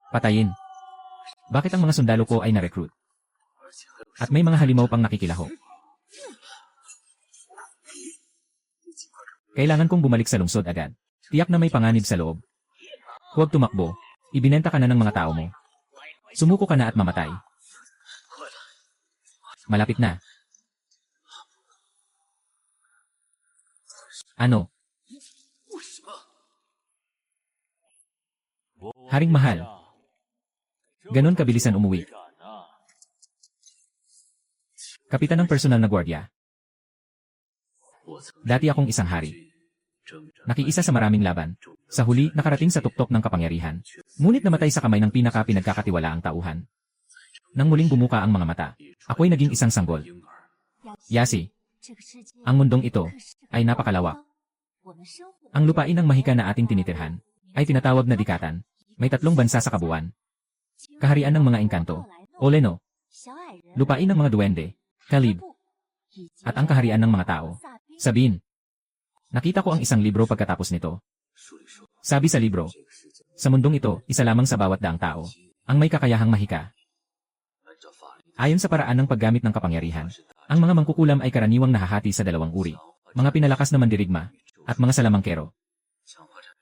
Patayin. Bakit ang mga sundalo ko ay na-recruit? At may mga halimaw pang nakikilaho. Kailangan kong bumalik sa lungsod agad. Tiyak na may panganib sa loob. Huwag tumakbo. Ibinenta ka na ng mga tao mo. Sumuko ka na at mamatay. Malapit na. Ano? Haring mahal. Ganon kabilisan umuwi. Kapitan ng personal na gwardiya. Dati akong isang hari. Nakiisa sa maraming laban. Sa huli, nakarating sa tuktok ng kapangyarihan. Ngunit namatay sa kamay ng pinaka-pinagkakatiwalaang tauhan. Nang muling bumuka ang mga mata, ako'y naging isang sanggol. Yasi. Ang mundong ito ay napakalawak. Ang lupain ng mahika na ating tinitirhan ay tinatawag na Dikatan. May 3 bansa sa kabuuan. Kaharian ng mga engkanto, Oleno, lupain ng mga duwende, Kalib, at ang kaharian ng mga tao, Sabin. Nakita ko ang isang libro pagkatapos nito. Sabi sa libro, sa mundong ito, isa lamang sa bawat daang tao ang may kakayahang mahika. Ayon sa paraan ng paggamit ng kapangyarihan, ang mga mangkukulam ay karaniwang nahahati sa 2 uri, mga pinalakas na mandirigma at mga salamangkero.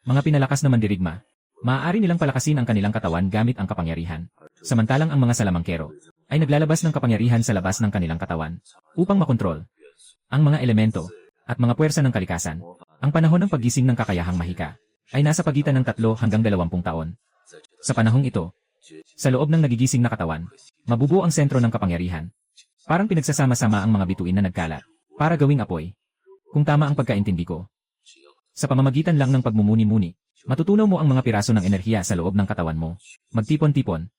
Mga pinalakas na mandirigma, maaari nilang palakasin ang kanilang katawan gamit ang kapangyarihan, samantalang ang mga salamangkero ay naglalabas ng kapangyarihan sa labas ng kanilang katawan upang makontrol ang mga elemento at mga puwersa ng kalikasan. Ang panahon ng paggising ng kakayahang mahika ay nasa pagitan ng 3 hanggang 20 taon. Sa panahong ito, sa loob ng nagigising na katawan, mabubuo ang sentro ng kapangyarihan. Parang pinagsasama-sama ang mga bituin na nagkalat para gawing apoy. Kung tama ang pagkaintindi ko, sa pamamagitan lang ng pagmumuni-muni, matutunaw mo ang mga piraso ng enerhiya sa loob ng katawan mo. Magtipon-tipon.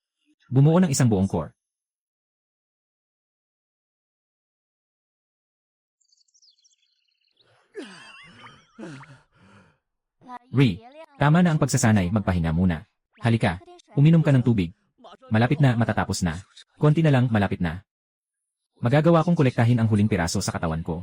Bumuo ng isang buong core. Ri, tama na ang pagsasanay, magpahinga muna. Halika, uminom ka ng tubig. Malapit na, matatapos na. Konti na lang, malapit na. Magagawa kong kolektahin ang huling piraso sa katawan ko.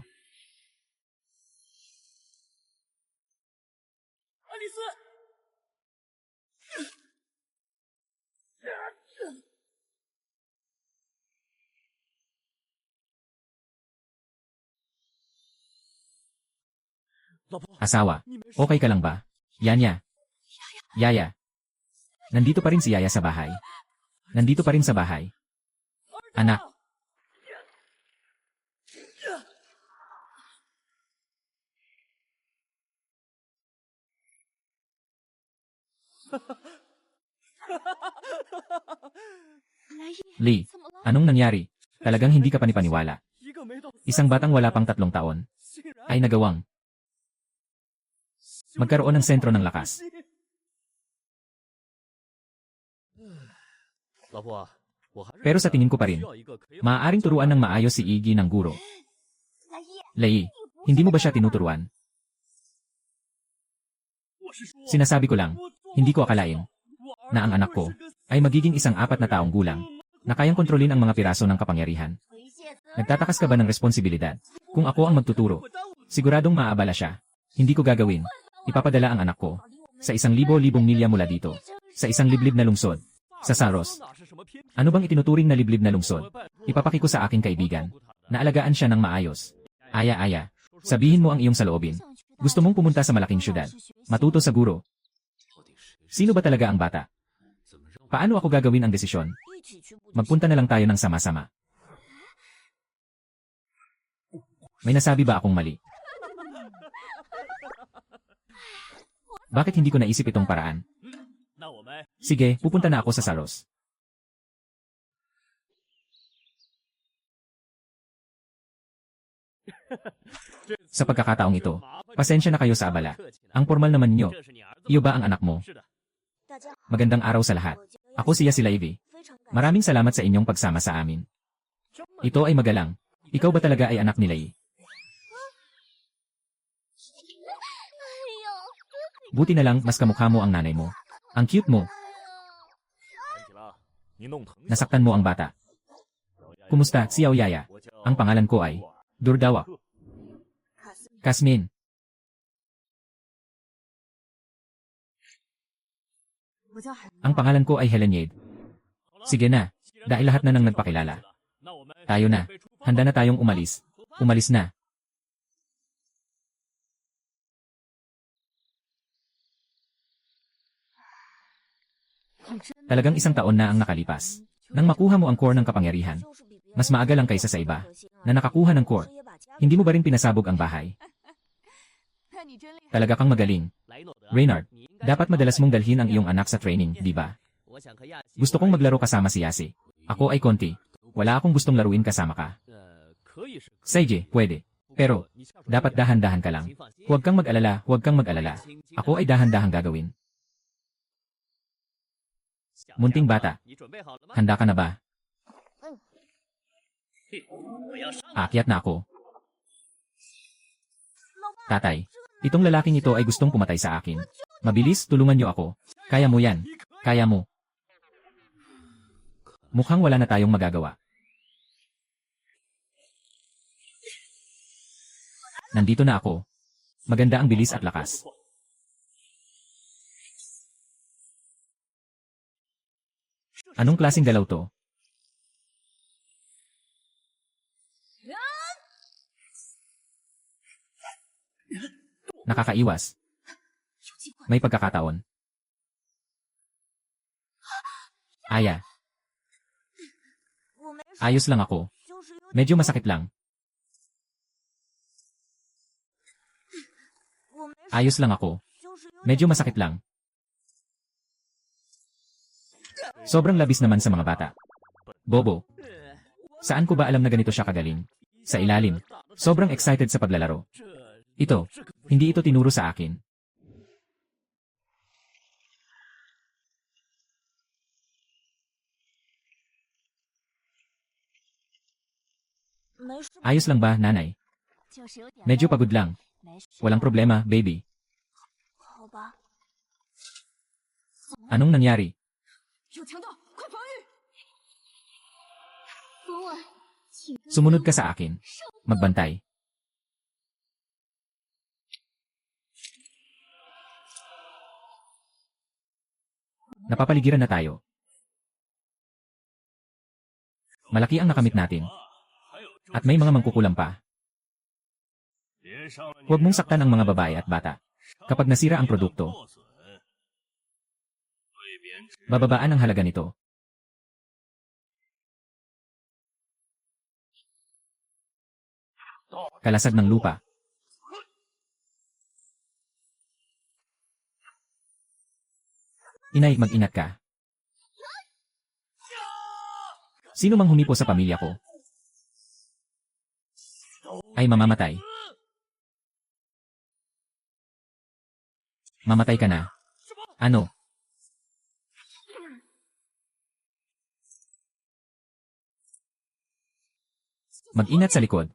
Asawa, okay ka lang ba? Yanya. Yaya. Nandito pa rin si Yaya sa bahay. Nandito pa rin sa bahay. Anak. Lee, anong nangyari? Talagang hindi ka panipaniwala. Isang batang wala pang 3 taon ay nagawang magkaroon ng sentro ng lakas. Pero sa tingin ko pa rin, maaaring turuan ng maayos si Iggy ng guro. Lei, hindi mo ba siya tinuturuan? Sinasabi ko lang, hindi ko akalain na ang anak ko ay magiging isang 4 na taong gulang na kayang kontrolin ang mga piraso ng kapangyarihan. Nagtatakas ka ba ng responsibilidad? Kung ako ang magtuturo, siguradong maaabala siya. Hindi ko gagawin. Ipapadala ang anak ko sa 1,000 milya mula dito, sa isang liblib na lungsod, sa Saros. Ano bang itinuturing na liblib na lungsod? Ipapaki ko sa aking kaibigan na alagaan siya ng maayos. Aya, sabihin mo ang iyong saloobin. Gusto mong pumunta sa malaking syudad, matuto sa guro. Sino ba talaga ang bata? Paano ako gagawin ang desisyon? Magpunta na lang tayo ng sama-sama. May nasabi ba akong mali? Bakit hindi ko naisip itong paraan? Sige, pupunta na ako sa Saros. Sa pagkakataong ito, pasensya na kayo sa abala. Ang formal naman niyo. Iyo ba ang anak mo? Magandang araw sa lahat. Ako si Ivy. Maraming salamat sa inyong pagsama sa amin. Ito ay magalang. Ikaw ba talaga ay anak ni Lei? Buti na lang mas kamukha mo ang nanay mo. Ang cute mo. Nasaktan mo ang bata. Kumusta, Xiao Yaya? Ang pangalan ko ay Durdawa. Kasmin. Ang pangalan ko ay Helenade. Sige na, dahil lahat na nang nagpakilala. Tayo na. Handa na tayong umalis. Umalis na. Talagang 1 taon na ang nakalipas. Nang makuha mo ang core ng kapangyarihan, mas maaga lang kaysa sa iba na nakakuha ng core. Hindi mo ba rin pinasabog ang bahay? Talaga kang magaling. Reynard, dapat madalas mong dalhin ang iyong anak sa training, di ba? Gusto kong maglaro kasama si Yasi. Ako ay konti. Wala akong gustong laruin kasama ka. Seiji, pwede. Pero, dapat dahan-dahan ka lang. Huwag kang mag-alala, huwag kang mag-alala. Ako ay dahan-dahang gagawin. Munting bata, handa ka na ba? Aakyat na ako. Tatay, itong lalaking ito ay gustong pumatay sa akin. Mabilis, tulungan niyo ako. Kaya mo yan. Kaya mo. Mukhang wala na tayong magagawa. Nandito na ako. Maganda ang bilis at lakas. Anong klaseng galaw to? Nakakaiwas. May pagkakataon. Aya. Ayos lang ako. Medyo masakit lang. Ayos lang ako. Medyo masakit lang. Sobrang labis naman sa mga bata. Bobo. Saan ko ba alam na ganito siya kagaling? Sa ilalim. Sobrang excited sa paglalaro. Ito. Hindi ito tinuro sa akin. Ayos lang ba, nanay? Medyo pagod lang. Walang problema, baby. Anong nangyari? Sumunod ka sa akin. Magbantay. Napapaligiran na tayo. Malaki ang nakamit natin. At may mga mangkukulam pa. Huwag mong saktan ang mga babae at bata. Kapag nasira ang produkto, bababaan ang halaga nito. Kalasag ng lupa. Inay, mag-ingat ka. Sino mang humipo sa pamilya ko ay mamamatay. Mamatay ka na. Ano? Mag-ingat sa likod.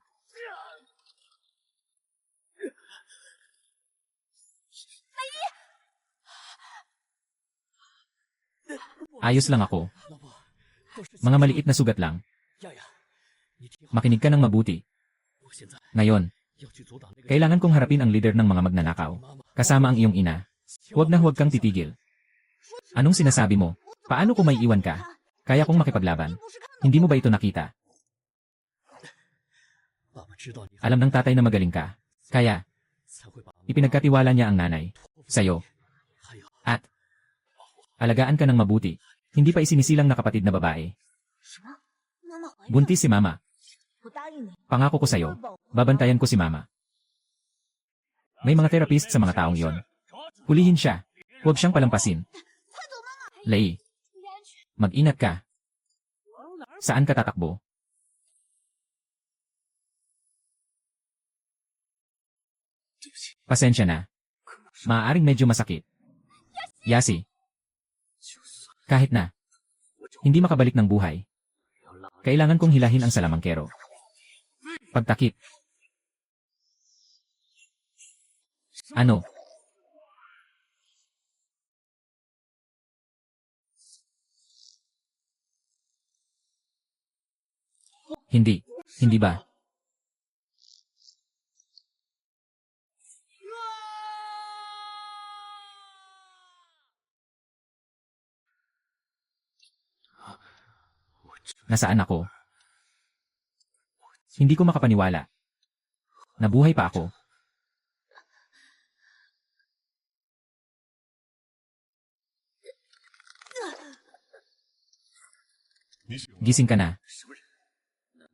Ayos lang ako. Mga maliit na sugat lang. Makinig ka ng mabuti. Ngayon, kailangan kong harapin ang leader ng mga magnanakaw. Kasama ang iyong ina. Huwag na huwag kang titigil. Anong sinasabi mo? Paano kung may iwan ka? Kaya kong makipaglaban. Hindi mo ba ito nakita? Alam ng tatay na magaling ka. Kaya, ipinagkatiwala niya ang nanay sa'yo. At, alagaan ka ng mabuti. Hindi pa isinisilang na kapatid na babae. Buntis si mama. Pangako ko sa'yo, babantayan ko si mama. May mga therapist sa mga taong yon. Hulihin siya. Huwag siyang palampasin. Lei, mag-ingat ka. Saan ka tatakbo? Pasensya na. Maaaring medyo masakit. Yasi. Kahit na. Hindi makabalik ng buhay. Kailangan kong hilahin ang salamangkero. Pagtakip. Ano? Hindi. Hindi ba? Nasaan ako? Hindi ko makapaniwala. Nabuhay pa ako. Gising ka na.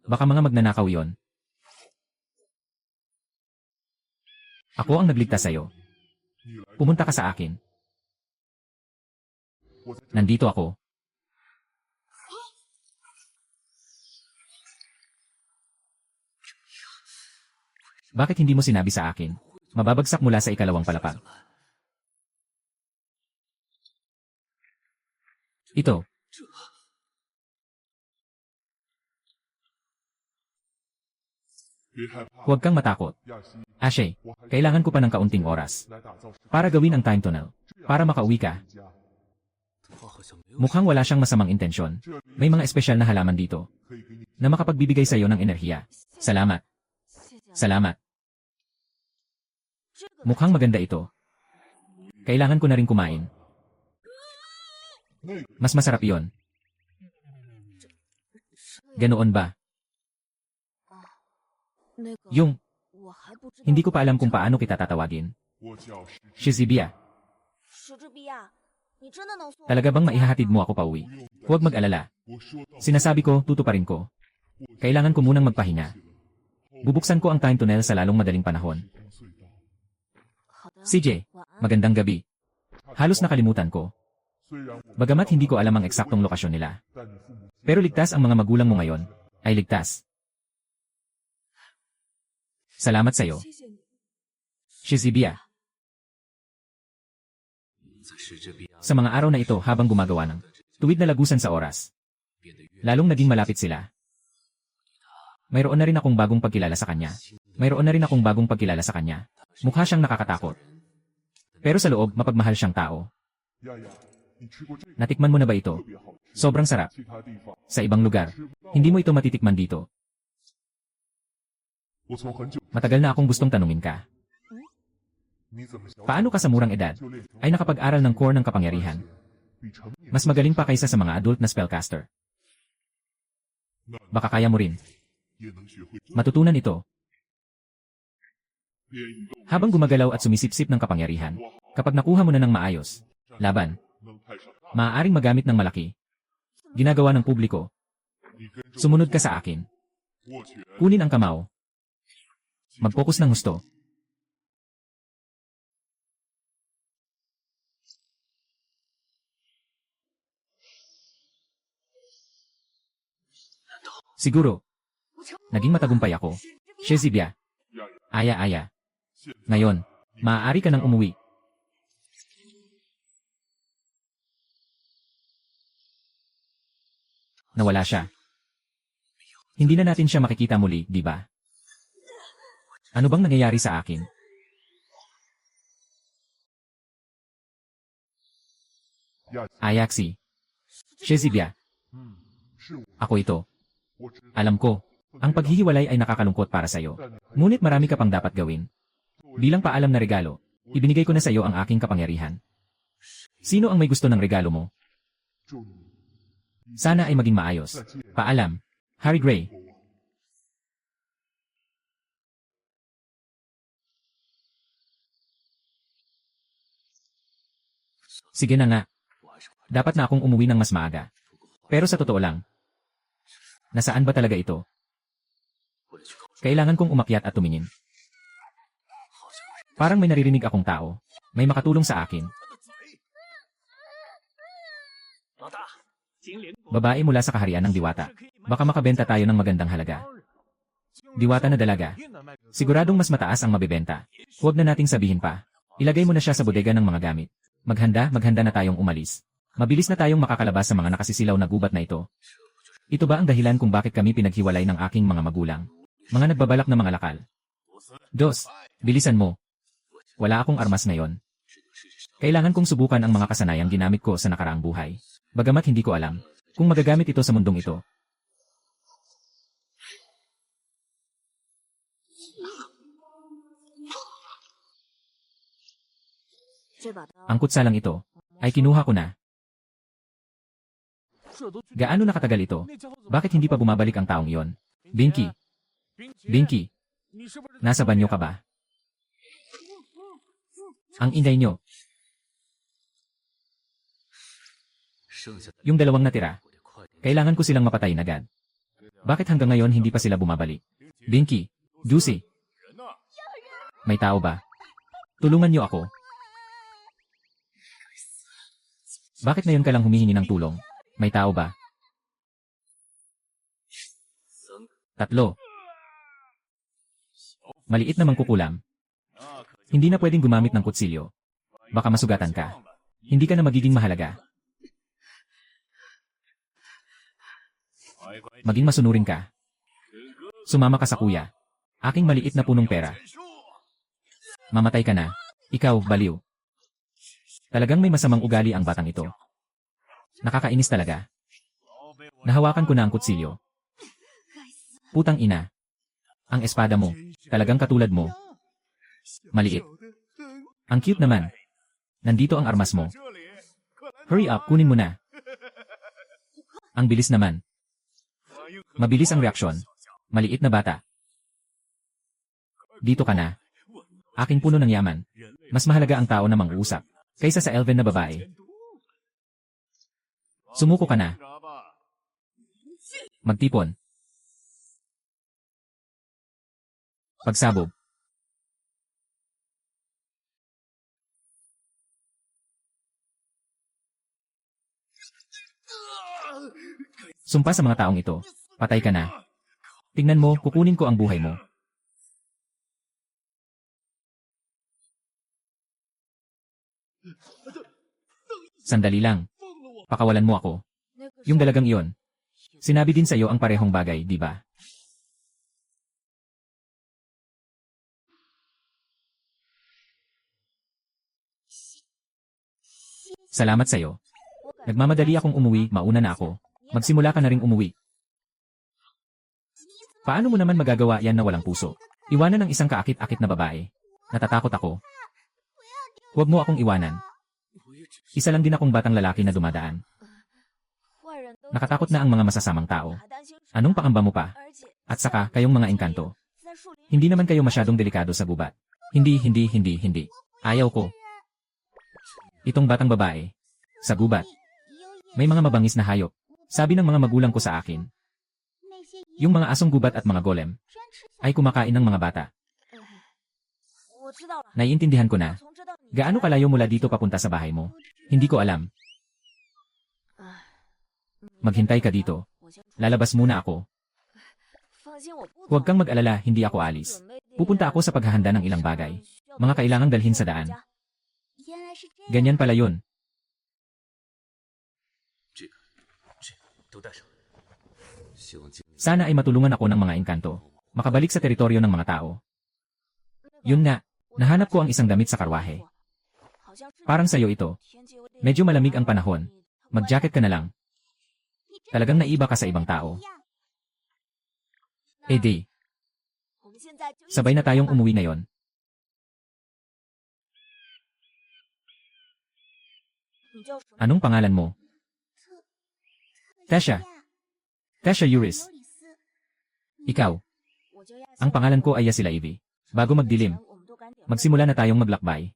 Baka mga magnanakaw yon. Ako ang nagligtas sa'yo. Pumunta ka sa akin. Nandito ako. Bakit hindi mo sinabi sa akin? Mababagsak mula sa ikalawang palapag. Ito. Huwag kang matakot. Ashe, kailangan ko pa ng kaunting oras para gawin ang time tunnel. Para makauwi ka. Mukhang wala siyang masamang intensyon. May mga espesyal na halaman dito na makapagbibigay sa iyo ng enerhiya. Salamat. Salamat. Mukhang maganda ito. Kailangan ko na rin kumain. Mas masarap iyon. Ganoon ba? Yung, hindi ko pa alam kung paano kita tatawagin. Shizibia. Talaga bang maihahatid mo ako pauwi? Huwag mag-alala. Sinasabi ko, tutuparin ko. Kailangan ko munang magpahinga. Bubuksan ko ang time tunnel sa lalong madaling panahon. CJ, magandang gabi. Halos nakalimutan ko. Bagamat hindi ko alam ang eksaktong lokasyon nila. Pero ligtas ang mga magulang mo ngayon. Ay ligtas. Salamat sa'yo. Shizibia. Sa mga araw na ito habang gumagawa ng tuwid na lagusan sa oras, lalong naging malapit sila. Mayroon na rin akong bagong pagkilala sa kanya. Mukha siyang nakakatakot. Pero sa loob, mapagmahal siyang tao. Natikman mo na ba ito? Sobrang sarap. Sa ibang lugar, hindi mo ito matitikman dito. Matagal na akong gustong tanungin ka. Paano ka sa murang edad ay nakapag-aral ng core ng kapangyarihan? Mas magaling pa kaysa sa mga adult na spellcaster. Baka kaya mo rin. Matutunan ito. Habang gumagalaw at sumisipsip ng kapangyarihan, kapag nakuha mo na ng maayos, laban, maaaring magamit ng malaki. Ginagawa ng publiko. Sumunod ka sa akin. Kunin ang kamao. Mag-focus ng husto. Siguro. Naging matagumpay ako. Shizibia. Aya. Ngayon, maaari ka nang umuwi. Nawala siya. Hindi na natin siya makikita muli, di ba? Ano bang nangyayari sa akin? Ayaksi. Shizibia. Ako ito. Alam ko, ang paghihiwalay ay nakakalungkot para sa'yo. Ngunit marami ka pang dapat gawin. Bilang paalam na regalo, ibinigay ko na sa'yo ang aking kapangyarihan. Sino ang may gusto ng regalo mo? Sana ay maging maayos. Paalam, Harry Gray. Sige na nga. Dapat na akong umuwi ng mas maaga. Pero sa totoo lang, nasaan ba talaga ito? Kailangan kong umakyat at tumingin. Parang may naririnig akong tao. May makatulong sa akin. Babae mula sa kaharian ng diwata. Baka makabenta tayo ng magandang halaga. Diwata na dalaga. Siguradong mas mataas ang mabibenta. Huwag na nating sabihin pa. Ilagay mo na siya sa bodega ng mga gamit. Maghanda na tayong umalis. Mabilis na tayong makakalabas sa mga nakasisilaw na gubat na ito. Ito ba ang dahilan kung bakit kami pinaghiwalay ng aking mga magulang? Mga nagbabalak na mga lakal. Dos, bilisan mo. Wala akong armas ngayon. Kailangan kong subukan ang mga kasanayang ginamit ko sa nakaraang buhay. Bagamat hindi ko alam kung magagamit ito sa mundong ito. Ang kutsalang ito ay kinuha ko na. Gaano nakatagal ito? Bakit hindi pa bumabalik ang taong iyon? Binky. Binky. Nasa banyo ka ba? Ang inday nyo. Yung dalawang natira. Kailangan ko silang mapatayin agad. Bakit hanggang ngayon hindi pa sila bumabalik? Binky. Juicy. May tao ba? Tulungan niyo ako. Bakit ngayon ka lang humihingi ng tulong? May tao ba? 3. Maliit na mangkukulam. Hindi na pwedeng gumamit ng kutsilyo. Baka masugatan ka. Hindi ka na magiging mahalaga. Maging masunurin ka. Sumama ka sa kuya. Aking maliit na punong pera. Mamatay ka na. Ikaw, baliw. Talagang may masamang ugali ang batang ito. Nakakainis talaga. Nahawakan ko na ang kutsilyo. Putang ina. Ang espada mo. Talagang katulad mo. Maliit. Ang cute naman. Nandito ang armas mo. Hurry up, kunin mo na. Ang bilis naman. Mabilis ang reaksyon. Maliit na bata. Dito ka na. Aking puno ng yaman. Mas mahalaga ang tao na mang-uusap kaysa sa elven na babae. Sumuko ka na. Magtipon. Pagsabog. Sumpa sa mga taong ito. Patay ka na. Tingnan mo, kukunin ko ang buhay mo. Sandali lang. Pakawalan mo ako. Yung dalagang iyon. Sinabi din sa iyo ang parehong bagay, di ba? Salamat sa iyo. Nagmamadali akong umuwi, mauna na ako. Magsimula ka na ring umuwi. Paano mo naman magagawa yan na walang puso? Iwanan ng isang kaakit-akit na babae. Natatakot ako. Huwag mo akong iwanan. Isa lang din akong batang lalaki na dumadaan. Nakatakot na ang mga masasamang tao. Anong pangamba mo pa? At saka, kayong mga engkanto. Hindi naman kayo masyadong delikado sa gubat. Hindi. Ayaw ko. Itong batang babae. Sa gubat. May mga mabangis na hayop. Sabi ng mga magulang ko sa akin. Yung mga asong gubat at mga golem ay kumakain ng mga bata. Naiintindihan ko na. Gaano kalayo mula dito papunta sa bahay mo? Hindi ko alam. Maghintay ka dito. Lalabas muna ako. Huwag kang mag-alala, hindi ako alis. Pupunta ako sa paghahanda ng ilang bagay. Mga kailangang dalhin sa daan. Ganyan pala yun. Sana ay matulungan ako ng mga engkanto. Makabalik sa teritoryo ng mga tao. Yun nga, nahanap ko ang isang damit sa karwahe. Parang sayo ito. Medyo malamig ang panahon. Mag-jacket ka na lang. Talagang naiba ka sa ibang tao. Di. Sabay na tayong umuwi ngayon. Anong pangalan mo? Tasha. Tasha Yuris. Ikaw. Ang pangalan ko ay Yasila Ivy. Bago magdilim, magsimula na tayong maglakbay.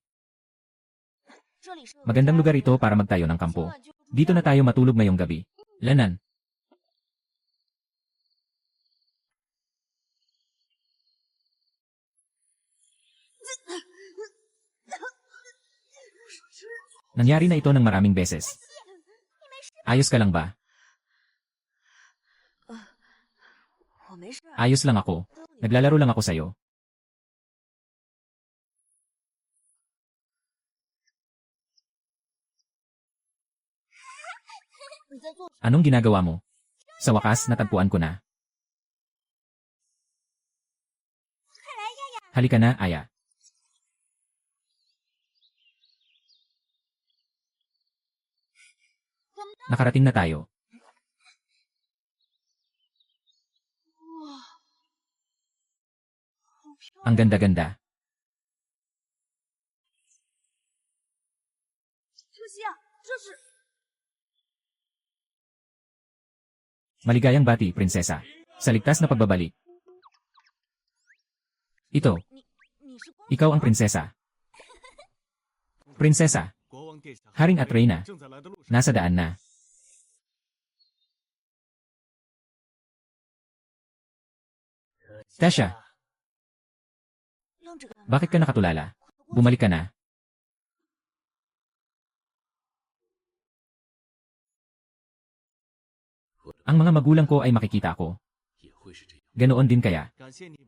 Magandang lugar ito para magtayo ng kampo. Dito na tayo matulog ngayong gabi. Lanan. Nangyari na ito ng maraming beses. Ayos ka lang ba? Ayos lang ako. Naglalaro lang ako sa'yo. Anong ginagawa mo? Sa wakas, natagpuan ko na. Halika na, Aya. Nakarating na tayo. Ang ganda-ganda. Maligayang bati, prinsesa. Sa ligtas na pagbabalik. Ito. Ikaw ang prinsesa. Prinsesa. Haring at Reyna. Nasa daan na. Tasha. Bakit ka nakatulala? Bumalik ka na. Ang mga magulang ko ay makikita ako. Ganoon din kaya.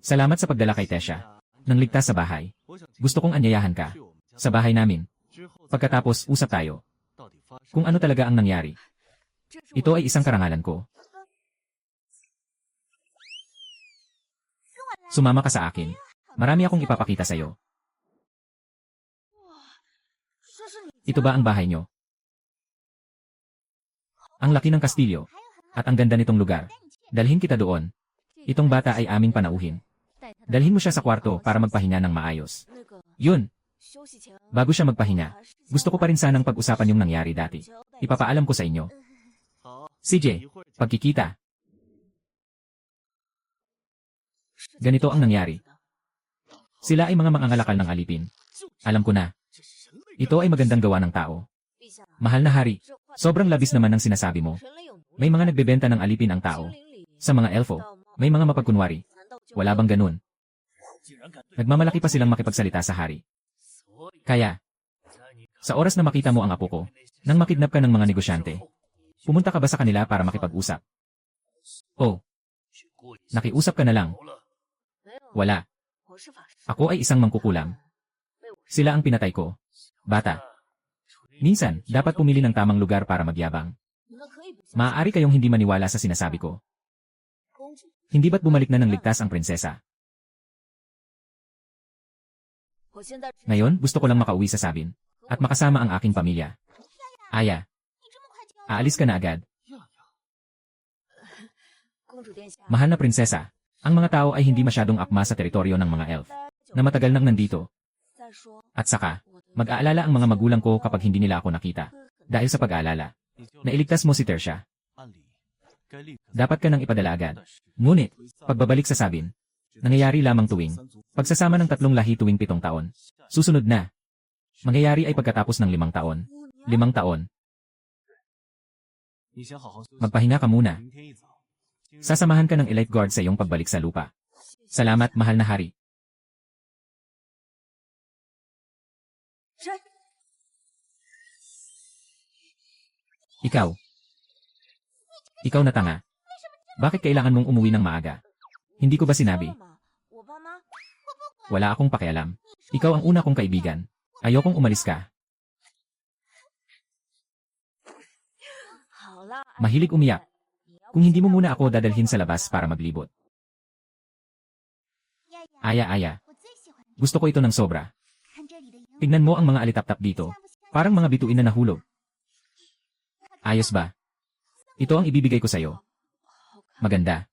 Salamat sa pagdala kay Tesha. Nang ligtas sa bahay. Gusto kong anyayahan ka. Sa bahay namin. Pagkatapos, usap tayo. Kung ano talaga ang nangyari. Ito ay isang karangalan ko. Sumama ka sa akin. Marami akong ipapakita sa iyo. Ito ba ang bahay nyo? Ang laki ng kastilyo. At ang ganda nitong lugar. Dalhin kita doon. Itong bata ay aming panauhin. Dalhin mo siya sa kwarto para magpahinga ng maayos. Yun. Bago siya magpahinga, gusto ko pa rin sanang pag-usapan yung nangyari dati. Ipapaalam ko sa inyo. CJ, pagkikita. Ganito ang nangyari. Sila ay mga mangangalakal ng alipin. Alam ko na. Ito ay magandang gawa ng tao. Mahal na hari, sobrang labis naman ng sinasabi mo. May mga nagbebenta ng alipin ang tao. Sa mga elfo, may mga mapagkunwari. Wala bang ganun? Nagmamalaki pa silang makipagsalita sa hari. Kaya, sa oras na makita mo ang apo ko, nang makidnap ka ng mga negosyante, pumunta ka ba sa kanila para makipag-usap? Oh, nakiusap ka na lang. Wala. Ako ay isang mangkukulam. Sila ang pinatay ko. Bata. Minsan, dapat pumili ng tamang lugar para magyabang. Maaari kayong hindi maniwala sa sinasabi ko. Hindi ba't bumalik na ng ligtas ang prinsesa? Ngayon, gusto ko lang makauwi sa Sabin. At makasama ang aking pamilya. Aya. Aalis ka na agad. Mahal na prinsesa, ang mga tao ay hindi masyadong akma sa teritoryo ng mga elf, na matagal nang nandito. At saka, mag-aalala ang mga magulang ko kapag hindi nila ako nakita. Dahil sa pag-aalala, nailigtas mo si Tersha. Dapat ka nang ipadala agad. Ngunit, pagbabalik sa Sabin, nangyayari lamang tuwing pagsasama ng 3 lahi tuwing 7 taon. Susunod na. Mangyayari ay pagkatapos ng 5 taon. 5 taon. Magpahinga ka muna. Sasamahan ka ng elite guard sa iyong pagbalik sa lupa. Salamat, mahal na hari. Ikaw. Ikaw na tanga. Bakit kailangan mong umuwi ng maaga? Hindi ko ba sinabi? Wala akong pakialam. Ikaw ang una kong kaibigan. Ayokong umalis ka. Mahilig umiyak. Kung hindi mo muna ako dadalhin sa labas para maglibot. Aya. Gusto ko ito ng sobra. Tignan mo ang mga alitap-tap dito. Parang mga bituin na nahulog. Ayos ba? Ito ang ibibigay ko sa'yo. Maganda.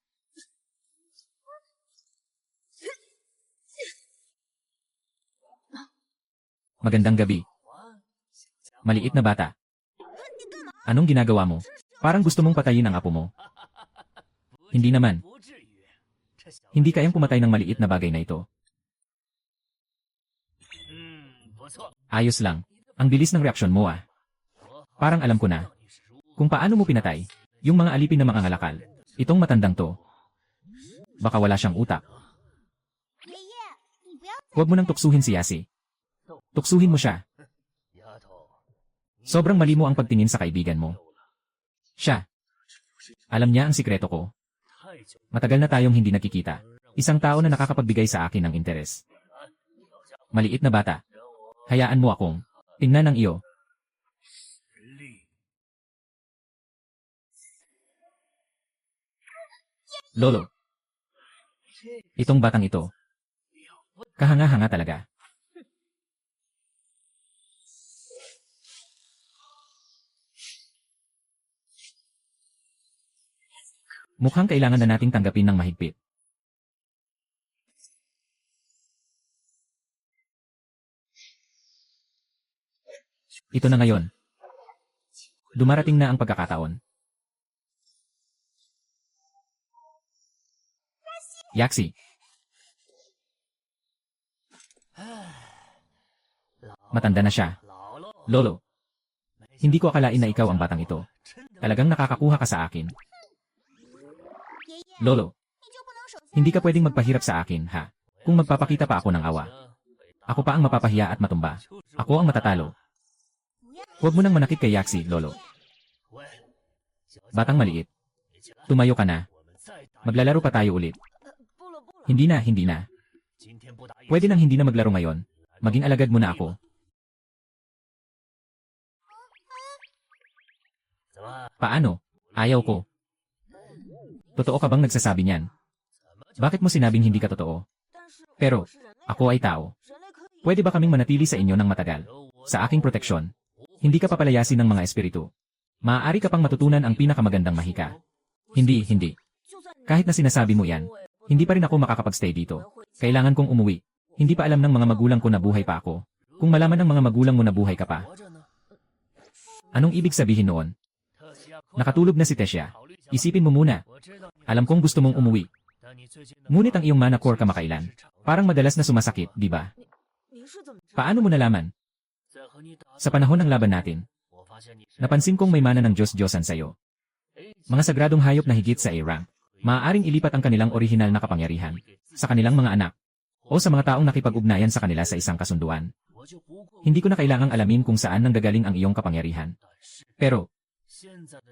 Magandang gabi. Maliit na bata. Anong ginagawa mo? Parang gusto mong patayin ang apo mo. Hindi naman. Hindi kayang pumatay ng maliit na bagay na ito. Ayos lang. Ang bilis ng reaksyon mo ah. Parang alam ko na. Kung paano mo pinatay, yung mga alipin na mangangalakal. Itong matandang to. Baka wala siyang utak. Huwag mo nang tuksuhin si Yasi. Tuksuhin mo siya. Sobrang mali mo ang pagtingin sa kaibigan mo. Siya. Alam niya ang sikreto ko. Matagal na tayong hindi nakikita. Isang tao na nakakapagbigay sa akin ng interes. Maliit na bata. Hayaan mo akong tingnan ng iyo. Lolo. Itong batang ito. Kahanga-hanga talaga. Mukhang kailangan na nating tanggapin ng mahigpit. Ito na ngayon. Dumarating na ang pagkakataon. Yaxi. Matanda na siya. Lolo. Hindi ko akalain na ikaw ang batang ito. Talagang nakakakuha ka sa akin. Lolo. Hindi ka pwedeng magpahirap sa akin, ha? Kung magpapakita pa ako ng awa. Ako pa ang mapapahiya at matumba. Ako ang matatalo. Huwag mo nang manakit kay Yaxi, Lolo. Batang maliit. Tumayo ka na. Maglalaro pa tayo ulit. Hindi na, hindi na. Pwede nang hindi na maglaro ngayon. Maging alagad mo na ako. Paano? Ayaw ko. Totoo ka bang nagsasabi niyan? Bakit mo sinabing hindi ka totoo? Pero, ako ay tao. Pwede ba kaming manatili sa inyo ng matagal? Sa aking proteksyon. Hindi ka papalayasin ng mga espiritu. Maaari ka pang matutunan ang pinakamagandang mahika. Hindi, hindi. Kahit na sinasabi mo yan, hindi pa rin ako makakapagstay dito. Kailangan kong umuwi. Hindi pa alam ng mga magulang ko na buhay pa ako. Kung malaman ng mga magulang mo na buhay ka pa. Anong ibig sabihin noon? Nakatulog na si Tessia. Isipin mo muna. Alam kong gusto mong umuwi. Ngunit ang iyong mana core kamakailan. Parang madalas na sumasakit, di ba? Paano mo nalaman? Sa panahon ng laban natin, napansin kong may mana ng Diyos-Diyosan sa'yo. Mga sagradong hayop na higit sa A-rank, maaaring ilipat ang kanilang orihinal na kapangyarihan sa kanilang mga anak o sa mga taong nakipag-ugnayan sa kanila sa isang kasunduan. Hindi ko na kailangang alamin kung saan nanggagaling ang iyong kapangyarihan. Pero,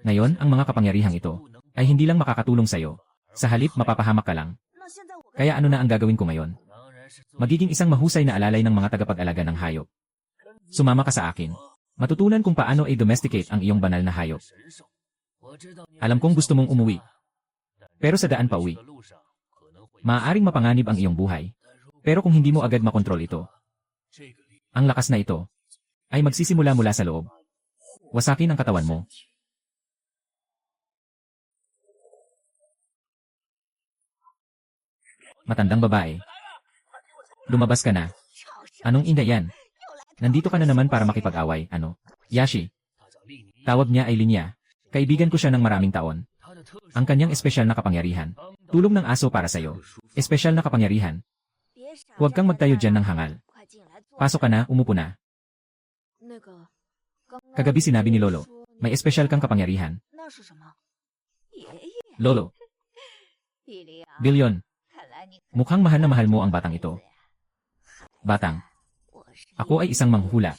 ngayon ang mga kapangyarihang ito ay hindi lang makakatulong sa'yo. Sa halip mapapahamak ka lang. Kaya ano na ang gagawin ko ngayon? Magiging isang mahusay na alalay ng mga tagapag-alaga ng hayop. Sumama ka sa akin. Matutunan kung paano i-domesticate ang iyong banal na hayop. Alam kong gusto mong umuwi. Pero sa daan pa uwi, maaaring mapanganib ang iyong buhay. Pero kung hindi mo agad makontrol ito, ang lakas na ito ay magsisimula mula sa loob. Wasakin ang katawan mo. Matandang babae. Lumabas ka na. Anong ina yan? Nandito ka na naman para makipag-away, ano? Yashi. Tawag niya ay Linya. Kaibigan ko siya ng maraming taon. Ang kanyang espesyal na kapangyarihan. Tulong ng aso para sa'yo. Espesyal na kapangyarihan. Huwag kang magtayo dyan ng hangal. Pasok ka na, umupo na. Kagabi sinabi ni Lolo, may espesyal kang kapangyarihan. Lolo. Bilyon. Mukhang mahal na mahal mo ang batang ito. Batang. Ako ay isang manghuhula.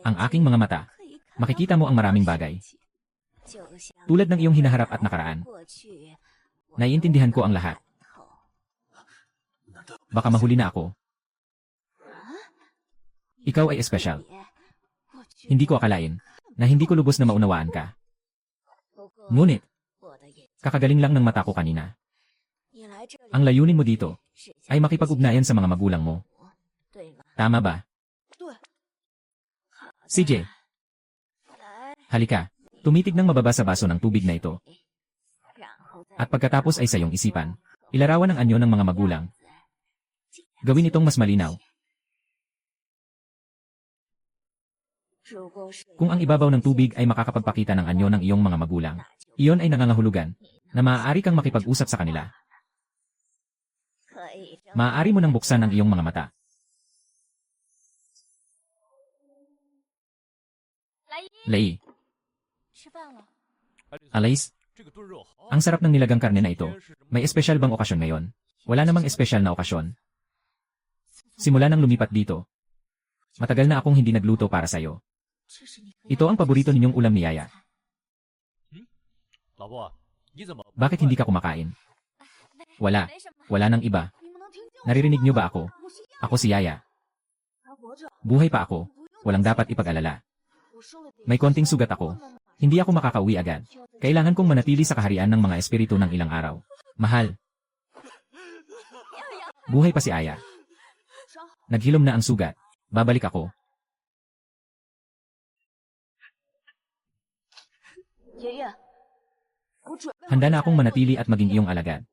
Ang aking mga mata. Makikita mo ang maraming bagay. Tulad ng iyong hinaharap at nakaraan. Naiintindihan ko ang lahat. Baka mahuli na ako. Ikaw ay espesyal. Hindi ko akalain na hindi ko lubos na maunawaan ka. Ngunit, kakagaling lang ng mata ko kanina. Ang layunin mo dito ay makipag-ugnayan sa mga magulang mo. Tama ba? CJ. Halika. Tumitig ng mababa sa baso ng tubig na ito. At pagkatapos ay sa iyong isipan, ilarawan ang anyo ng mga magulang. Gawin itong mas malinaw. Kung ang ibabaw ng tubig ay makakapagpakita ng anyo ng iyong mga magulang, iyon ay nangangahulugan na maaari kang makipag-usap sa kanila. Maaari mo nang buksan ang iyong mga mata. Lei. Alais, ang sarap ng nilagang karne na ito. May espesyal bang okasyon ngayon? Wala namang espesyal na okasyon. Simula nang lumipat dito, matagal na akong hindi nagluto para sa'yo. Ito ang paborito ninyong ulam ni Yaya. Bakit hindi ka kumakain? Wala. Wala nang iba. Naririnig niyo ba ako? Ako si Yaya. Buhay pa ako. Walang dapat ipag-alala. May konting sugat ako. Hindi ako makakauwi agad. Kailangan kong manatili sa kaharian ng mga espiritu ng ilang araw. Mahal. Buhay pa si Aya. Naghilom na ang sugat. Babalik ako. Handa na akong manatili at maging iyong alagad.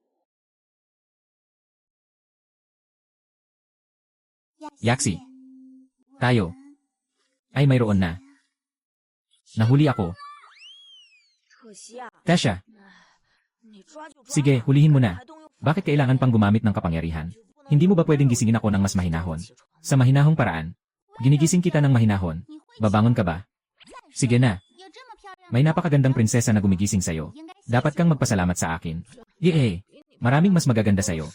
Yaxi. Tayo. Ay mayroon na. Nahuli ako. Tessia. Sige, hulihin mo na. Bakit kailangan pang gumamit ng kapangyarihan? Hindi mo ba pwedeng gisingin ako ng mas mahinahon? Sa mahinahong paraan. Ginigising kita ng mahinahon. Babangon ka ba? Sige na. May napakagandang prinsesa na gumigising sa'yo. Dapat kang magpasalamat sa akin. Yee! Maraming mas magaganda sa'yo.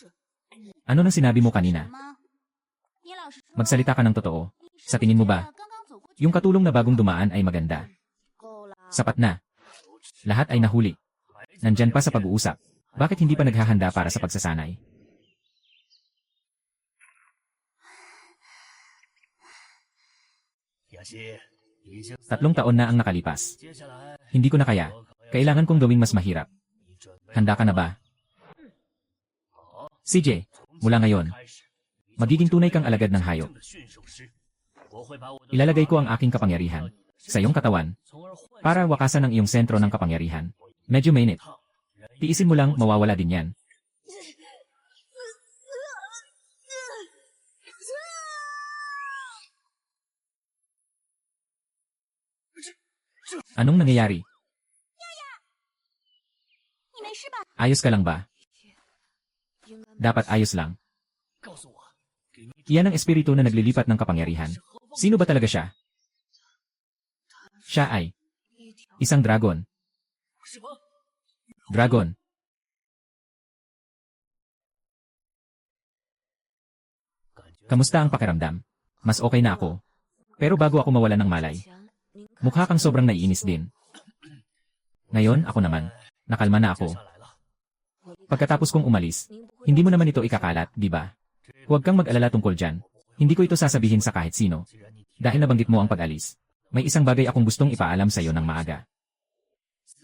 Ano nang sinabi mo kanina? Magsalita ka ng totoo. Sa tingin mo ba? Yung katulong na bagong dumaan ay maganda. Sapat na. Lahat ay nahuli. Nandyan pa sa pag-uusap. Bakit hindi pa naghahanda para sa pagsasanay? Tatlong taon na ang nakalipas. Hindi ko na kaya. Kailangan kong gawing mas mahirap. Handa ka na ba? CJ, mula ngayon, magiging tunay kang alagad ng hayop. Ilalagay ko ang aking kapangyarihan sa iyong katawan para wakasan ang iyong sentro ng kapangyarihan. Medyo mainit. Tiisin mo lang, mawawala din yan. Anong nangyayari? Ayos ka lang ba? Dapat ayos lang. Iyan ang espiritu na naglilipat ng kapangyarihan. Sino ba talaga siya? Siya ay isang dragon. Dragon. Kamusta ang pakiramdam? Mas okay na ako. Pero bago ako mawala ng malay, mukha kang sobrang naiinis din. Ngayon, ako naman. Nakalma na ako. Pagkatapos kong umalis, hindi mo naman ito ikakalat, di ba? Huwag kang mag-alala tungkol dyan. Hindi ko ito sasabihin sa kahit sino. Dahil nabanggit mo ang pag-alis, may isang bagay akong gustong ipaalam sa iyo ng maaga.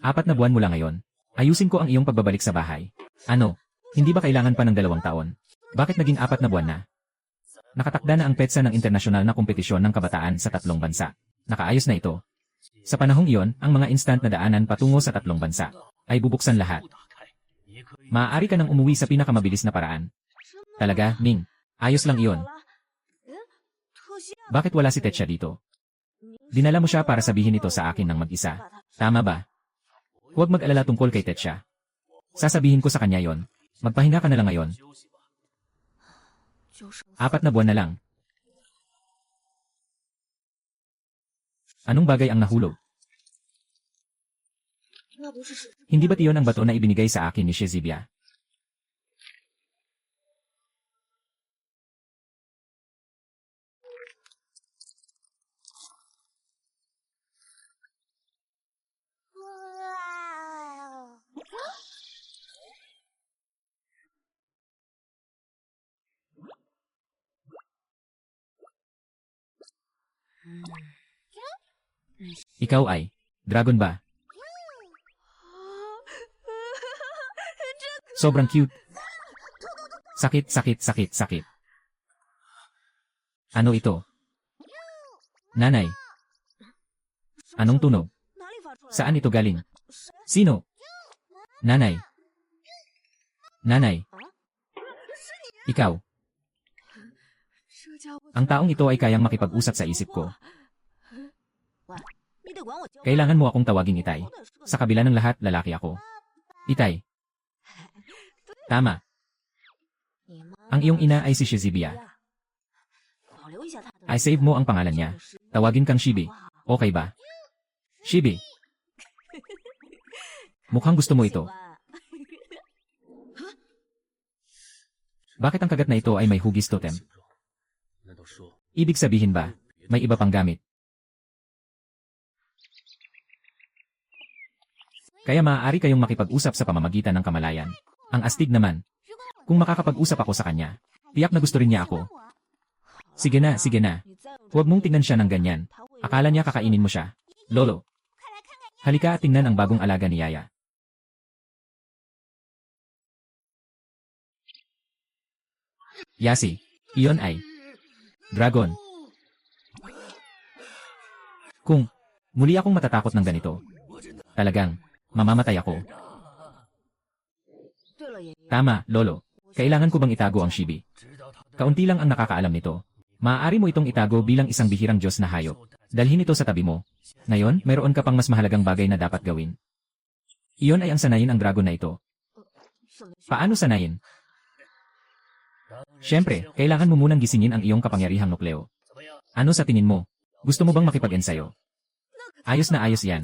4 na buwan mula ngayon, ayusin ko ang iyong pagbabalik sa bahay. Ano? Hindi ba kailangan pa ng 2 taon? Bakit naging 4 na buwan na? Nakatakda na ang petsa ng internasyonal na kompetisyon ng kabataan sa 3 bansa. Nakaayos na ito. Sa panahong iyon, ang mga instant na daanan patungo sa 3 bansa ay bubuksan lahat. Maaari ka nang umuwi sa pinakamabilis na paraan. Talaga, Ming. Ayos lang iyon. Bakit wala si Tetsia dito? Dinala mo siya para sabihin ito sa akin ng mag-isa. Tama ba? Huwag mag-alala tungkol kay Tetsia. Sasabihin ko sa kanya yon. Magpahinga ka na lang ngayon. 4 na buwan na lang. Anong bagay ang nahulog? Hindi ba't iyon ang bato na ibinigay sa akin ni Shezibia? Ikaw ay dragon ba? Sobrang cute. Sakit, sakit, sakit, sakit. Ano ito? Nanay. Anong tunog? Saan ito galing? Sino? Nanay. Nanay. Ikaw. Ang taong ito ay kayang makipag-usap sa isip ko. Kailangan mo akong tawaging Itay. Sa kabila ng lahat, lalaki ako. Itay. Tama. Ang iyong ina ay si Shezibia. I save mo ang pangalan niya. Tawagin kang Shibi. Okay ba? Shibi. Mukhang gusto mo ito. Bakit ang kagat na ito ay may hugis totem? Ibig sabihin ba, may iba pang gamit? Kaya maaari kayong makipag-usap sa pamamagitan ng kamalayan. Ang astig naman. Kung makakapag-usap ako sa kanya, tiyak na gusto rin niya ako. Sige na, sige na. Huwag mong tingnan siya ng ganyan. Akala niya kakainin mo siya. Lolo. Halika at tingnan ang bagong alaga ni Yaya. Yasi, iyon ay dragon. Kung muli akong matatakot ng ganito, talagang mamamatay ako. Tama, Lolo. Kailangan ko bang itago ang Shibi? Kaunti lang ang nakakaalam nito. Maaari mo itong itago bilang isang bihirang Diyos na hayop. Dalhin ito sa tabi mo. Ngayon, mayroon ka pang mas mahalagang bagay na dapat gawin. Iyon ay ang sanayin ang dragon na ito. Paano sanayin? Siyempre, kailangan mo munang gisingin ang iyong kapangyarihang nukleo. Ano sa tingin mo? Gusto mo bang makipag-ensayo? Ayos na ayos yan.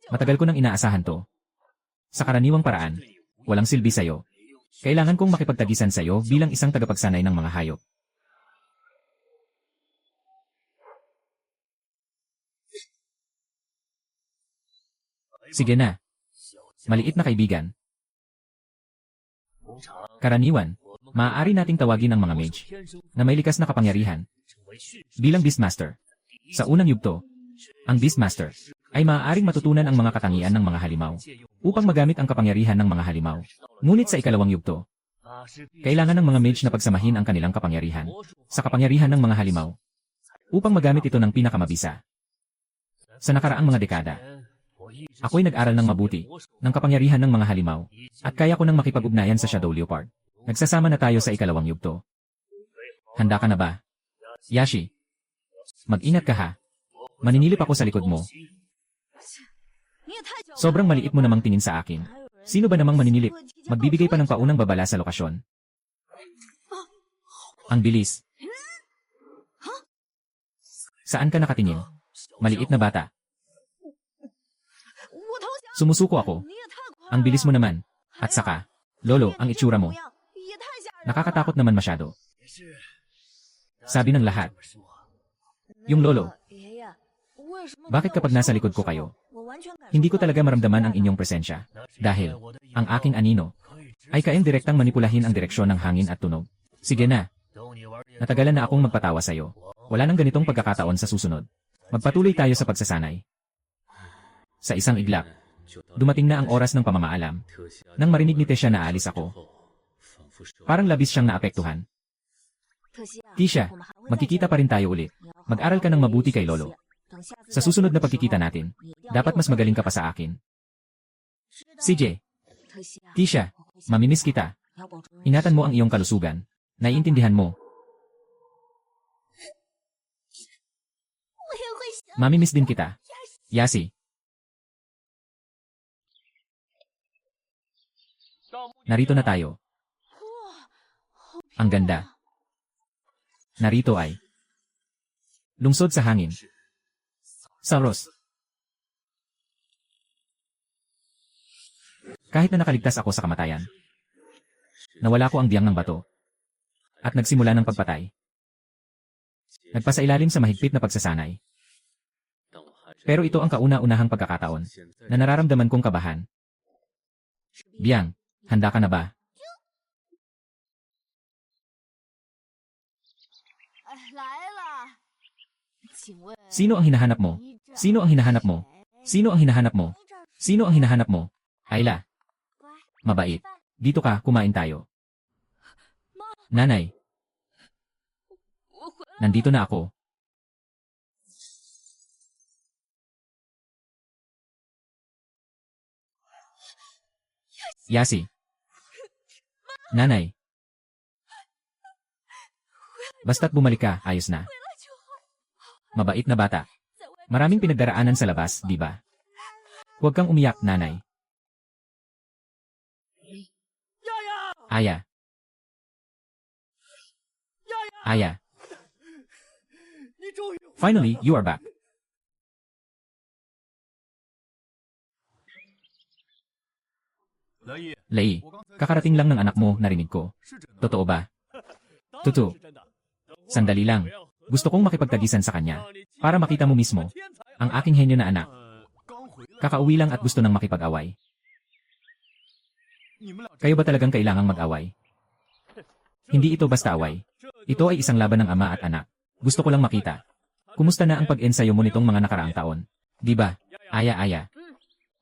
Matagal ko nang inaasahan to. Sa karaniwang paraan, walang silbi sa'yo. Kailangan kong makipagtagisan sa'yo bilang isang tagapagsanay ng mga hayop. Sige na. Maliit na kaibigan. Karaniwan, maaari nating tawagin ang mga mage na may likas na kapangyarihan bilang Beastmaster. Sa unang yugto, ang Beastmaster ay maaaring matutunan ang mga katangian ng mga halimaw upang magamit ang kapangyarihan ng mga halimaw. Ngunit sa ikalawang yugto, kailangan ng mga mage na pagsamahin ang kanilang kapangyarihan sa kapangyarihan ng mga halimaw upang magamit ito ng pinakamabisa. Sa nakaraang mga dekada, ako'y nag-aral ng mabuti ng kapangyarihan ng mga halimaw at kaya ko nang makipag-ugnayan sa Shadow Leopard. Nagsasama na tayo sa ikalawang yugto. Handa ka na ba? Yashi, mag-ingat ka ha. Maninilip ako sa likod mo. Sobrang maliit mo namang tingin sa akin. Sino ba namang maninilip? Magbibigay pa ng paunang babala sa lokasyon. Ang bilis. Saan ka nakatingin? Maliit na bata. Sumusuko ako. Ang bilis mo naman. At saka, Lolo, ang itsura mo. Nakakatakot naman masyado. Sabi ng lahat. Yung Lolo. Bakit kapag nasa likod ko kayo, hindi ko talaga maramdaman ang inyong presensya? Dahil, ang aking anino, ay kayang direktang manipulahin ang direksyon ng hangin at tunog. Sige na. Natagalan na akong magpatawa sa'yo. Wala nang ganitong pagkakataon sa susunod. Magpatuloy tayo sa pagsasanay. Sa isang iglap, dumating na ang oras ng pamamaalam. Nang marinig ni Tesha na aalis ako, parang labis siyang naapektuhan. Tisha, magkikita pa rin tayo ulit. Mag-aral ka ng mabuti kay Lolo. Sa susunod na pagkikita natin, dapat mas magaling ka pa sa akin. CJ, Tisha, mamimiss kita. Ingatan mo ang iyong kalusugan. Naiintindihan mo. Mamimiss din kita. Yasi. Narito na tayo. Ang ganda. Narito ay lungsod sa hangin. Saros. Kahit na nakaligtas ako sa kamatayan, nawala ko ang biyang ng bato at nagsimula ng pagpatay. Nagpasailalim sa mahigpit na pagsasanay. Pero ito ang kauna-unahang pagkakataon na nararamdaman kong kabahan. Biyang, handa ka na ba? Sino ang hinahanap mo? Sino ang hinahanap mo? Sino ang hinahanap mo? Sino ang hinahanap mo? Ayla. Mabait. Dito ka, kumain tayo. Nanay. Nandito na ako. Yasi. Nanay. Basta't bumalik ka, ayos na. Mabait na bata. Maraming pinagdaraanan sa labas, di ba? Huwag kang umiyak, nanay. Aya. Aya. Finally, you are back. Lei, kakarating lang ng anak mo, narinig ko. Totoo ba? Totoo. Sandali lang. Gusto kong makipagtagisan sa kanya, para makita mo mismo, ang aking henyo na anak. Kakauwi lang at gusto nang makipag-away. Kayo ba talagang kailangang mag-away? Hindi ito basta away. Ito ay isang laban ng ama at anak. Gusto ko lang makita. Kumusta na ang pag-ensayo mo nitong mga nakaraang taon? Di ba? Aya.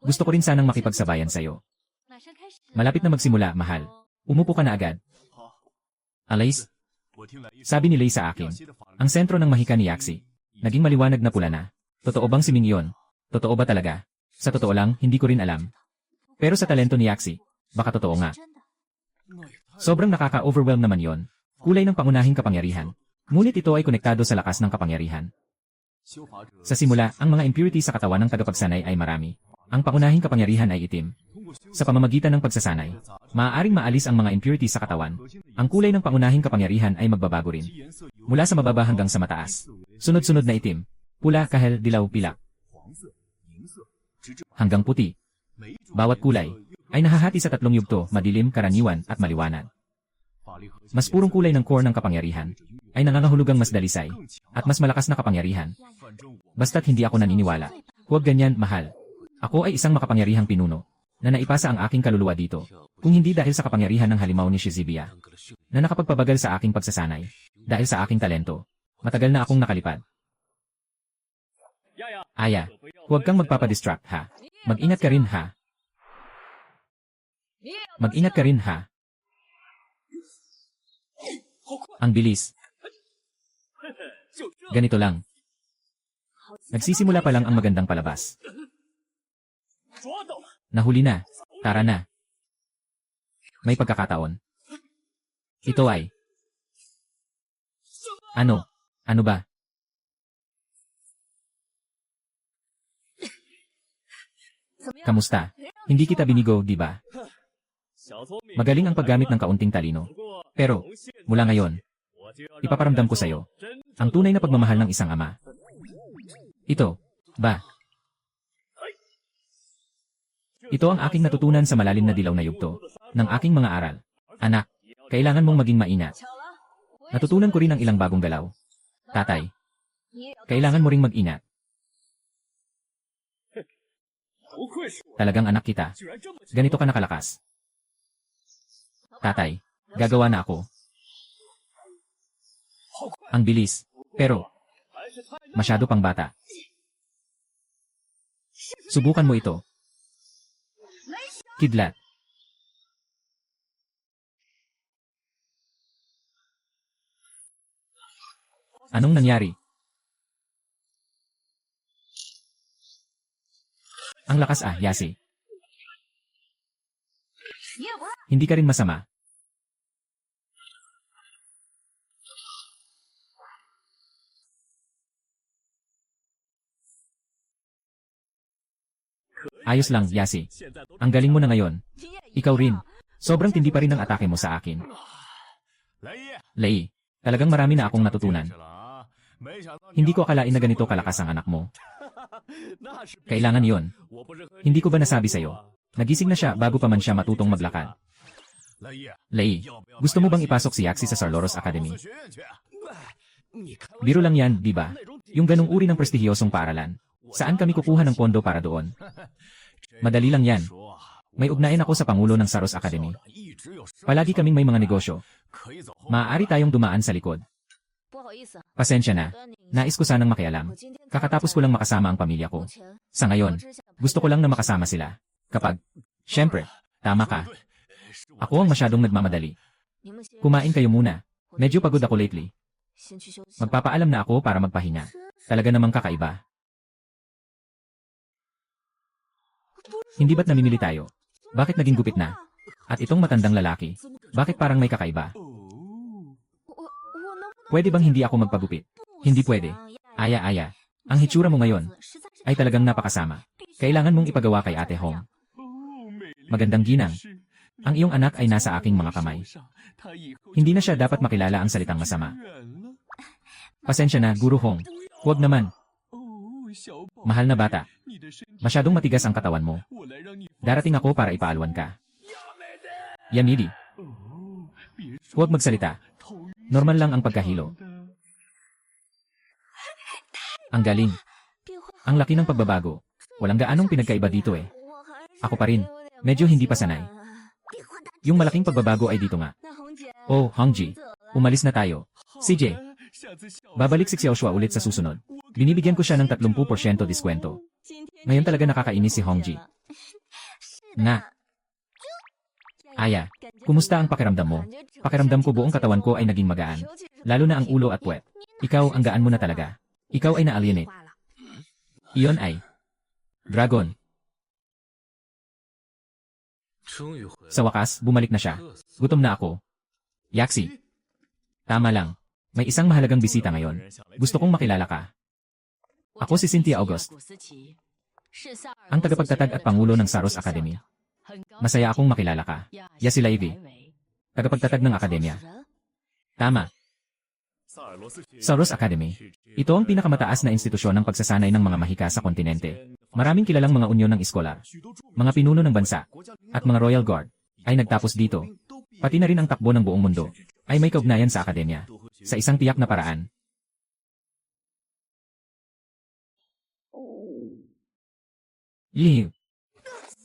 Gusto ko rin sanang makipagsabayan sa'yo. Malapit na magsimula, mahal. Umupo ka na agad. Alais? Sabi ni Lei sa akin, ang sentro ng mahika ni Yaxi, naging maliwanag na pula na. Totoo bang si Ming yun? Totoo ba talaga? Sa totoo lang, hindi ko rin alam. Pero sa talento ni Yaxi, baka totoo nga. Sobrang nakaka-overwhelm naman yon. Kulay ng pangunahing kapangyarihan. Ngunit ito ay konektado sa lakas ng kapangyarihan. Sa simula, ang mga impurity sa katawan ng tagapagsanay ay marami. Ang pangunahing kapangyarihan ay itim. Sa pamamagitan ng pagsasanay, maaaring maalis ang mga impurities sa katawan. Ang kulay ng pangunahing kapangyarihan ay magbabago rin. Mula sa mababa hanggang sa mataas. Sunod-sunod na itim, pula, kahel, dilaw, pilak. Hanggang puti. Bawat kulay ay nahahati sa tatlong yugto, madilim, karaniwan, at maliwanag. Mas purong kulay ng core ng kapangyarihan ay nangangahulugang mas dalisay at mas malakas na kapangyarihan. Basta't hindi ako naniniwala. Huwag ganyan, mahal. Ako ay isang makapangyarihang pinuno na naipasa ang aking kaluluwa dito. Kung hindi dahil sa kapangyarihan ng halimaw ni Shizibia na nakapagpabagal sa aking pagsasanay, dahil sa aking talento, matagal na akong nakalipad. Aya, huwag kang magpapadistract ha. Mag-ingat ka rin ha. Mag-ingat ka rin ha. Ang bilis. Ganito lang. Nagsisimula pa lang ang magandang palabas. Nahuli na. Tara na. May pagkakataon. Ito ay... Ano? Ano ba? Kamusta? Hindi kita binigo, di ba? Magaling ang paggamit ng kaunting talino. Pero, mula ngayon, ipaparamdam ko sa'yo ang tunay na pagmamahal ng isang ama. Ito, ba? Ito ang aking natutunan sa malalim na dilaw na yugto ng aking mga aral. Anak, kailangan mong maging maingat. Natutunan ko rin ang ilang bagong galaw. Tatay, kailangan mo ring mag-ingat. Talagang anak kita. Ganito ka nakalakas. Tatay, gagawa na ako. Ang bilis. Pero, masyado pang bata. Subukan mo ito. Kidlat. Anong nangyari? Ang lakas Yasi. Hindi ka rin masama. Ayos lang, Yasi. Ang galing mo na ngayon. Ikaw rin. Sobrang tindi pa rin ang atake mo sa akin. Lei, talagang marami na akong natutunan. Hindi ko akalain na ganito kalakas ang anak mo. Kailangan yon. Hindi ko ba nasabi sa'yo? Nagising na siya bago pa man siya matutong maglakad. Lei, gusto mo bang ipasok si Yaxi sa Sarloros Academy? Biro lang yan, di ba? Yung ganong uri ng prestihiyosong paaralan. Saan kami kukuha ng pondo para doon? Madali lang yan. May ugnayan ako sa Pangulo ng Saros Academy. Palagi kaming may mga negosyo. Maaari tayong dumaan sa likod. Pasensya na. Nais ko sanang makialam. Kakatapos ko lang makasama ang pamilya ko. Sa ngayon, gusto ko lang na makasama sila. Kapag, syempre, tama ka. Ako ang masyadong nagmamadali. Kumain kayo muna. Medyo pagod ako lately. Magpapaalam na ako para magpahinga. Talaga namang kakaiba. Hindi ba't namimili tayo? Bakit naging gupit na? At itong matandang lalaki, bakit parang may kakaiba? Pwede bang hindi ako magpagupit? Hindi pwede. Aya. Ang hitsura mo ngayon ay talagang napakasama. Kailangan mong ipagawa kay Ate Hong. Magandang ginang. Ang iyong anak ay nasa aking mga kamay. Hindi na siya dapat makilala ang salitang masama. Pasensya na, Guru Hong. Huwag naman. Mahal na bata. Masyadong matigas ang katawan mo. Darating ako para ipaalwan ka. Yamidi. Huwag magsalita. Normal lang ang pagkahilo. Ang galing. Ang laki ng pagbabago. Walang gaanong pinagkaiba dito eh. Ako pa rin. Medyo hindi pa sanay. Yung malaking pagbabago ay dito nga. Oh, Hongji. Umalis na tayo. CJ. Babalik si Xiaoshua ulit sa susunod. Binibigyan ko siya ng 30% diskwento. Ngayon talaga nakakainis si Hongji. Na. Aya, kumusta ang pakiramdam mo? Pakiramdam ko buong katawan ko ay naging magaan. Lalo na ang ulo at puwet. Ikaw ang gaan mo na talaga. Ikaw ay na-alienate. Iyon ay Dragon. Sa wakas, bumalik na siya. Gutom na ako. Yaxi. Tama lang. May isang mahalagang bisita ngayon. Gusto kong makilala ka. Ako si Cynthia August. Ang tagapagtatag at pangulo ng Saros Academy. Masaya akong makilala ka. Yasi Levy, tagapagtatag ng akademya. Tama. Soros Academy. Ito ang pinakamataas na institusyon ng pagsasanay ng mga mahika sa kontinente. Maraming kilalang mga unyon ng iskolar, mga pinuno ng bansa, at mga Royal Guard ay nagtapos dito. Pati na rin ang takbo ng buong mundo ay may kaugnayan sa akademya. Sa isang tiyak na paraan. Yee.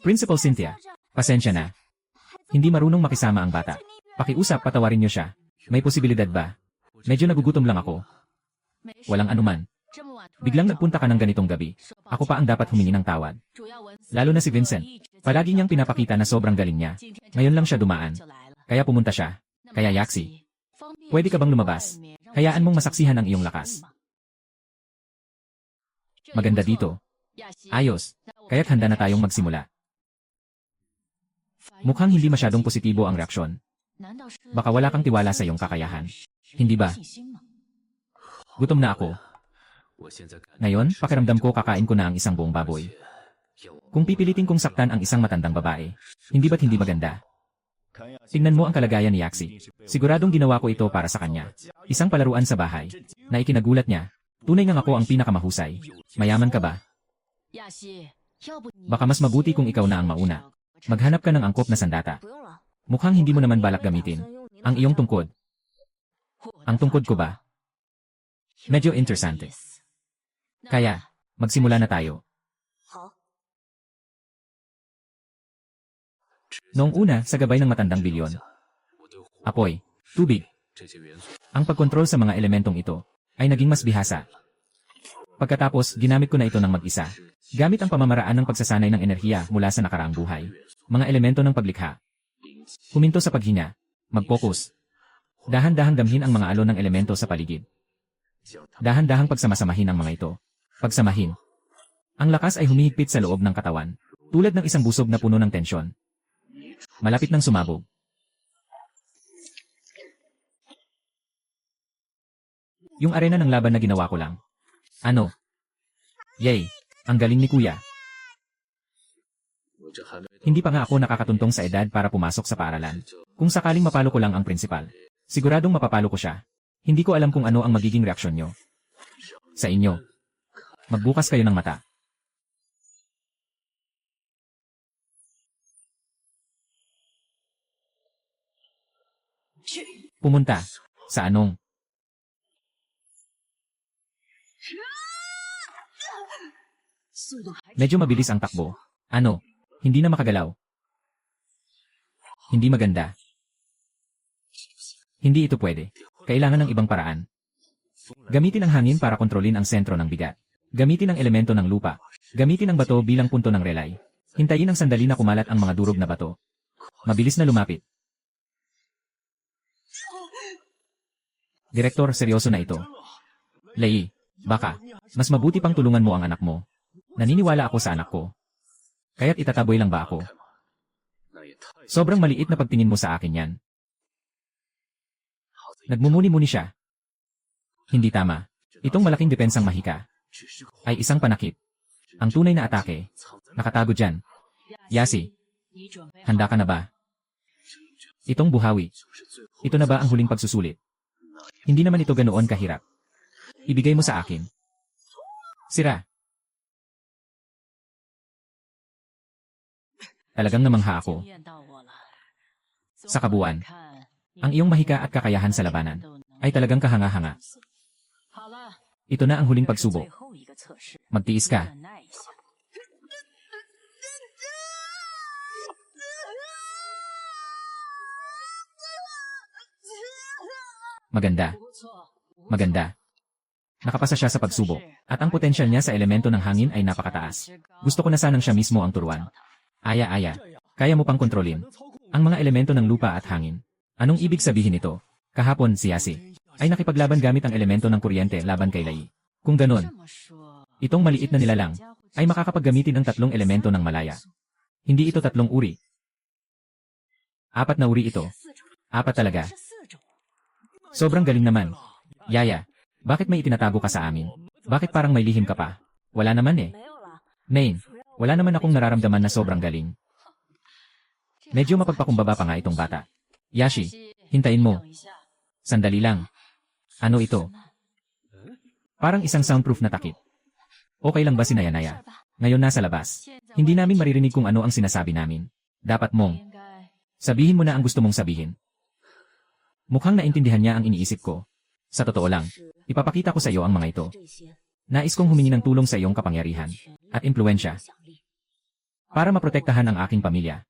Principal Cynthia, pasensya na. Hindi marunong makisama ang bata. Pakiusap, patawarin niyo siya. May posibilidad ba? Medyo nagugutom lang ako. Walang anuman. Biglang nagpunta ka ng ganitong gabi. Ako pa ang dapat humingi ng tawad. Lalo na si Vincent. Palagi niyang pinapakita na sobrang galing niya. Ngayon lang siya dumaan. Kaya pumunta siya. Kaya Yaxi, pwede ka bang lumabas? Hayaan mong masaksihan ang iyong lakas. Maganda dito. Ayos. Kaya't handa na tayong magsimula. Mukhang hindi masyadong positibo ang reaksyon. Baka wala kang tiwala sa iyong kakayahan. Hindi ba? Gutom na ako. Ngayon, pakiramdam ko kakain ko na ang isang buong baboy. Kung pipilitin kong saktan ang isang matandang babae, hindi ba't hindi maganda? Tingnan mo ang kalagayan ni Yaxi. Siguradong ginawa ko ito para sa kanya. Isang palaruan sa bahay, na ikinagulat niya. Tunay ngang ako ang pinakamahusay. Mayaman ka ba? Baka mas mabuti kung ikaw na ang mauna. Maghanap ka ng angkop na sandata. Mukhang hindi mo naman balak gamitin. Ang iyong tungkod. Ang tungkod ko ba? Medyo interesante. Kaya, magsimula na tayo. Noong una, sa gabay ng matandang bilyon. Apoy, tubig. Ang pagkontrol sa mga elementong ito ay naging mas bihasa. Pagkatapos, ginamit ko na ito ng mag-isa. Gamit ang pamamaraan ng pagsasanay ng enerhiya mula sa nakaraang buhay. Mga elemento ng paglikha. Huminto sa paghinga. Mag-focus. Dahan-dahang damhin ang mga alon ng elemento sa paligid. Dahan-dahang pagsamasamahin ang mga ito. Pagsamahin. Ang lakas ay humihigpit sa loob ng katawan, tulad ng isang busog na puno ng tensyon. Malapit ng sumabog. Yung arena ng laban na ginawa ko lang. Ano? Yay! Ang galing ni Kuya. Hindi pa nga ako nakakatuntong sa edad para pumasok sa paaralan. Kung sakaling mapalo ko lang ang prinsipal, siguradong mapapalo ko siya. Hindi ko alam kung ano ang magiging reaksyon nyo. Sa inyo. Magbukas kayo ng mata. Pumunta. Sa anong? Medyo mabilis ang takbo. Ano? Hindi na makagalaw. Hindi maganda. Hindi ito pwede. Kailangan ng ibang paraan. Gamitin ang hangin para kontrolin ang sentro ng bigat. Gamitin ang elemento ng lupa. Gamitin ang bato bilang punto ng relay. Hintayin ang sandali na kumalat ang mga durog na bato. Mabilis na lumapit. Direktor, seryoso na ito. Lei, baka, mas mabuti pang tulungan mo ang anak mo. Naniniwala ako sa anak ko. Kaya't itataboy lang ba ako? Sobrang maliit na pagtingin mo sa akin yan. Nagmumuni-muni siya. Hindi tama. Itong malaking depensang mahika ay isang panakip. Ang tunay na atake, nakatago dyan. Yasi, handa ka na ba? Itong buhawi. Ito na ba ang huling pagsusulit? Hindi naman ito ganoon kahirap. Ibigay mo sa akin. Sira. Talagang namangha ako. Sa kabuuan, ang iyong mahika at kakayahan sa labanan ay talagang kahanga-hanga. Ito na ang huling pagsubok. Magtiis ka. Maganda. Maganda. Nakapasa siya sa pagsubok, at ang potensyal niya sa elemento ng hangin ay napakataas. Gusto ko na sanang siya mismo ang turuan. Aya-aya. Kaya mo pang kontrolin ang mga elemento ng lupa at hangin. Anong ibig sabihin nito? Kahapon si Yasi ay nakipaglaban gamit ang elemento ng kuryente laban kay Lai. Kung ganon, itong maliit na nilalang ay makakapaggamitin ng tatlong elemento ng malaya. Hindi ito tatlong uri. 4 na uri ito. 4 talaga. Sobrang galing naman. Yaya, bakit may itinatago ka sa amin? Bakit parang may lihim ka pa? Wala naman eh. Main, wala naman akong nararamdaman na sobrang galing. Medyo mapagpakumbaba pa nga itong bata. Yashi, hintayin mo. Sandali lang. Ano ito? Parang isang soundproof na takip. Okay lang ba si Naya-Naya? Ngayon nasa labas. Hindi namin maririnig kung ano ang sinasabi namin. Dapat mong sabihin mo na ang gusto mong sabihin. Mukhang naintindihan niya ang iniisip ko. Sa totoo lang, ipapakita ko sa iyo ang mga ito. Nais kong humingi ng tulong sa iyong kapangyarihan at impluwensya para maprotektahan ang aking pamilya.